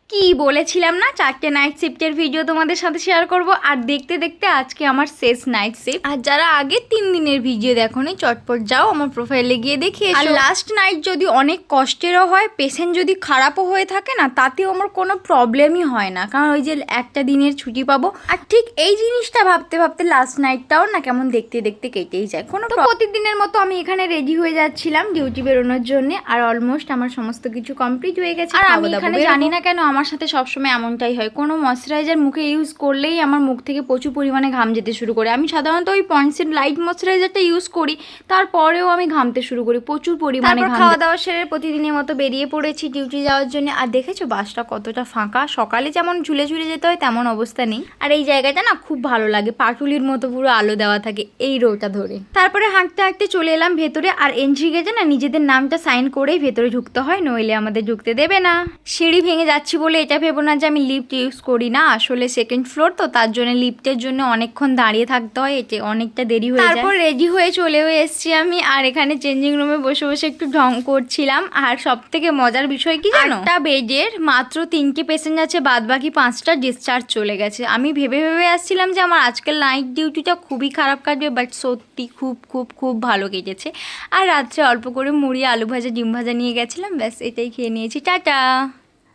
কি বলেছিলাম না 4টে নাইট শিফটের ভিডিও তোমাদের সাথে শেয়ার করব, আর দেখতে দেখতে আজকে আমার শেষ নাইট শিফট। আর যারা আগে 3 দিনের ভিডিও দেখোনি চটপট যাও আমার প্রোফাইলে গিয়ে দেখে এসো। আর লাস্ট নাইট যদি অনেক কষ্টেরও হয়, পেশেন্ট যদি খারাপও হয়ে থাকে না, তাতেও আমার কোনো প্রবলেমই হয় না, কারণ ওই যে একটা দিনের ছুটি পাবো। আর ঠিক এই জিনিসটা ভাবতে ভাবতে লাস্ট নাইটটাও না কেমন দেখতে দেখতে কেটেই যায়। কোনো প্রতিদিনের মতো আমি এখানে রেডি হয়ে যাচ্ছিলাম ডিউটি বেরোনোর জন্য, আর অলমোস্ট আমার সমস্ত কিছু কমপ্লিট হয়ে গেছে। আর আমি এখানে জানি না কেন আমার সাথে সবসময় এমনটাই হয়, কোনো ময়শ্চারাইজার মুখে ইউজ করলেই আমার মুখ থেকে প্রচুর পরিমাণে ঘাম যেতে শুরু করে। আমি সাধারণত ওই পন্ডসের লাইট ময়শ্চারাইজারটা ইউজ করি, তারপরেও আমি ঘামতে শুরু করি প্রচুর পরিমাণে। খাওয়া দাওয়া সেরে প্রতিদিনের মতো বেরিয়ে পড়েছি ডিউটি যাওয়ার জন্য। আর দেখেছো বাসটা কতটা ফাঁকা, সকালে যেমন ঝুলে ঝুলে যেতে হয় তেমন অবস্থা নেই। আর এই জায়গাটা না খুব ভালো লাগে, পাটুলির মতো পুরো আলো দেওয়া থাকে এই রোটা ধরে। তারপরে হাঁটতে হাঁটতে চলে এলাম ভেতরে, আর এন্ট্রি গেটে না নিজেদের নামটা সাইন করেই ভেতরে ঢুকতে হয়, নইলে আমাদের ঢুকতে দেবে না। সিঁড়ি ভেঙে যাচ্ছি বলে এটা ভেবো না যে আমি লিফট ইউজ করি না, আসলে সেকেন্ড ফ্লোর তো, তার জন্য লিফটের জন্য অনেকক্ষণ দাঁড়িয়ে থাকতে হয়, এটা অনেকটা দেরি হয়ে যায়। তারপর রেডি হয়ে চলেও এসেছি আমি, আর এখানে চেঞ্জিং রুমে বসে বসে একটু ঢং করছিলাম। আর সব থেকে মজার বিষয় কি জানো, একটা বেডের মাত্র 3টে পেশেন্ট আছে, বাদ বাকি 5টা ডিসচার্জ চলে গেছে। আমি ভেবে ভেবে আসছিলাম যে আমার আজকের নাইট ডিউটিটা খুবই খারাপ কাটবে, বাট সত্যি খুব খুব খুব ভালো কেটেছে। আর রাত্রে অল্প করে মুড়ি, আলু ভাজা, ডিম ভাজা নিয়ে গেছিলাম, ব্যাস এটাই খেয়ে নিয়েছি। টাটা।